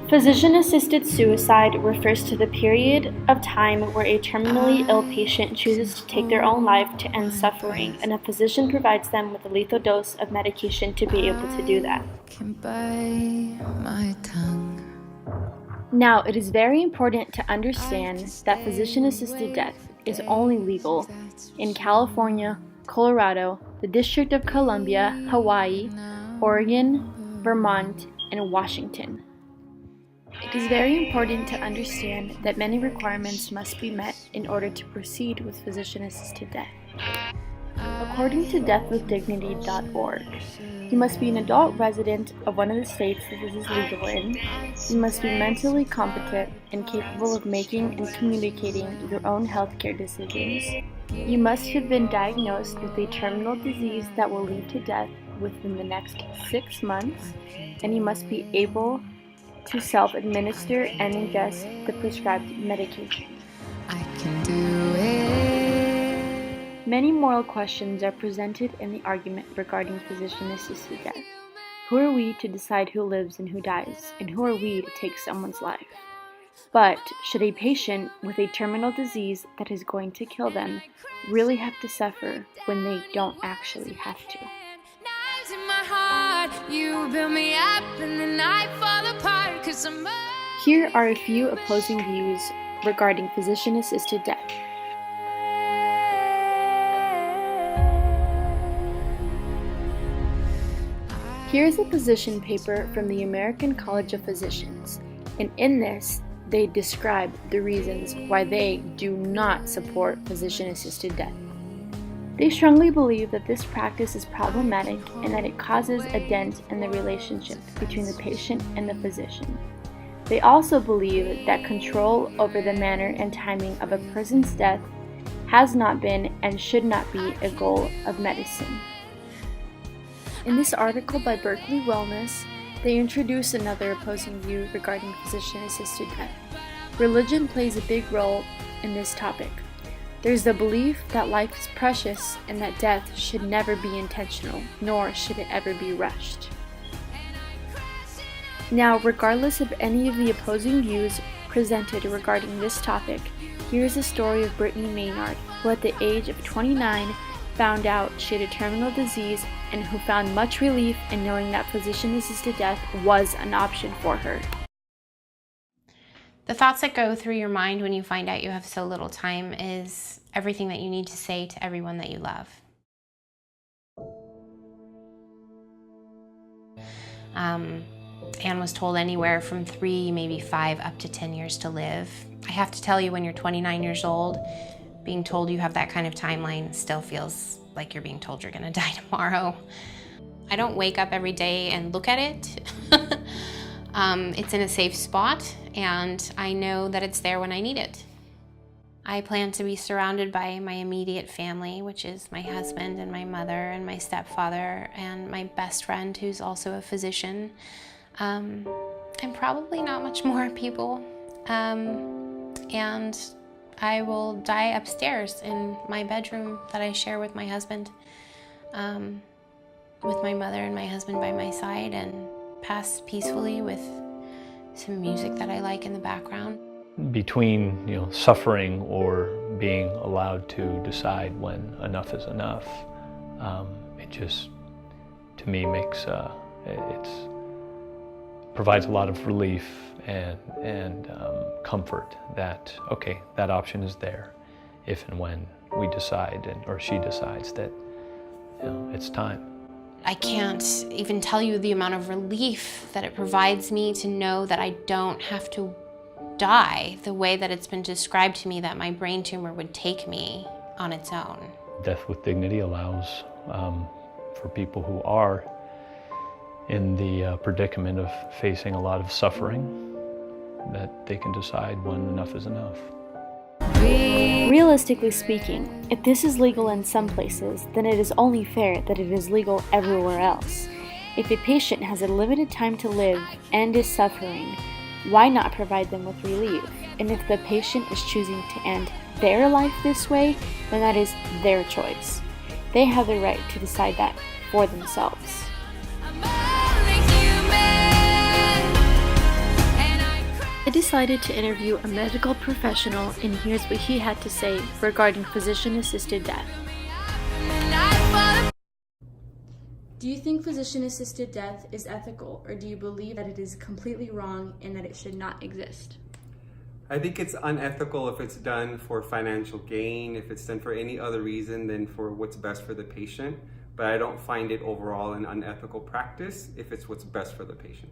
Physician-assisted suicide refers to the period of time where a terminally ill patient chooses to take their own life to end suffering, and a physician provides them with a lethal dose of medication to be able to do that. Now, it is very important to understand that physician-assisted death is only legal in California, Colorado, the District of Columbia, Hawaii, Oregon, Vermont, and Washington. It is very important to understand that many requirements must be met in order to proceed with physician-assisted death. According to deathwithdignity.org, you must be an adult resident of one of the states that this is legal in. You must be mentally competent and capable of making and communicating your own healthcare decisions. You must have been diagnosed with a terminal disease that will lead to death within the next 6 months, and you must be able to self-administer and ingest the prescribed medication. I can do it. Many moral questions are presented in the argument regarding physician-assisted death. Who are we to decide who lives and who dies, and who are we to take someone's life? But should a patient with a terminal disease that is going to kill them really have to suffer when they don't actually have to? You build me up and then I fall apart 'cause Here are a few opposing views regarding physician-assisted death. Here is a position paper from the American College of Physicians, and in this, they describe the reasons why they do not support physician-assisted death. They strongly believe that this practice is problematic and that it causes a dent in the relationship between the patient and the physician. They also believe that control over the manner and timing of a person's death has not been and should not be a goal of medicine. In this article by Berkeley Wellness, they introduce another opposing view regarding physician-assisted death. Religion plays a big role in this topic. There's the belief that life is precious and that death should never be intentional, nor should it ever be rushed. Now, regardless of any of the opposing views presented regarding this topic, here is the story of Brittany Maynard, who at the age of 29 found out she had a terminal disease and who found much relief in knowing that physician-assisted death was an option for her. The thoughts that go through your mind when you find out you have so little time is everything that you need to say to everyone that you love. Anne was told anywhere from 3, maybe 5, up to 10 years to live. I have to tell you, when you're 29 years old, being told you have that kind of timeline still feels like you're being told you're gonna die tomorrow. I don't wake up every day and look at it. It's in a safe spot, and I know that it's there when I need it. I plan to be surrounded by my immediate family, which is my husband and my mother and my stepfather and my best friend, who's also a physician, and probably not much more people. And I will die upstairs in my bedroom that I share with my husband, with my mother and my husband by my side, and pass peacefully with some music that I like in the background. Between suffering or being allowed to decide when enough is enough, it just, to me, makes provides a lot of relief and comfort that, okay, that option is there if and when we decide, or she decides that it's time. I can't even tell you the amount of relief that it provides me to know that I don't have to die the way that it's been described to me that my brain tumor would take me on its own. Death with Dignity allows for people who are in the predicament of facing a lot of suffering, that they can decide when enough is enough. Realistically speaking, if this is legal in some places, then it is only fair that it is legal everywhere else. If a patient has a limited time to live and is suffering, why not provide them with relief? And if the patient is choosing to end their life this way, then that is their choice. They have the right to decide that for themselves. decided to interview a medical professional, and here's what he had to say regarding physician-assisted death. Do you think physician-assisted death is ethical, or do you believe that it is completely wrong and that it should not exist? I think it's unethical if it's done for financial gain, if it's done for any other reason than for what's best for the patient. But I don't find it overall an unethical practice if it's what's best for the patient.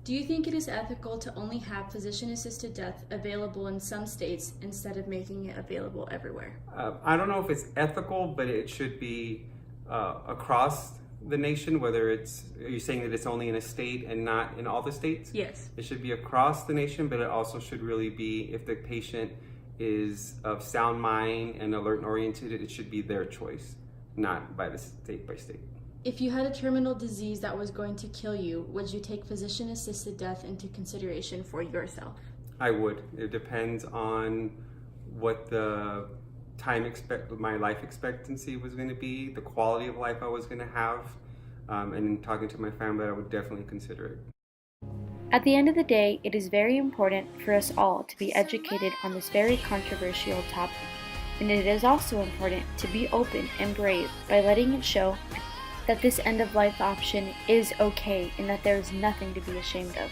Do you think it is ethical to only have physician-assisted death available in some states instead of making it available everywhere? I don't know if it's ethical, but it should be across the nation, whether it's, are you saying that it's only in a state and not in all the states? Yes. It should be across the nation, but it also should really be, if the patient is of sound mind and alert and oriented, it should be their choice, not by the state by state. If you had a terminal disease that was going to kill you, would you take physician-assisted death into consideration for yourself? I would. It depends on what the my life expectancy was going to be, the quality of life I was going to have, and in talking to my family, I would definitely consider it. At the end of the day, it is very important for us all to be educated on this very controversial topic, and it is also important to be open and brave by letting it show that this end-of-life option is okay and that there is nothing to be ashamed of.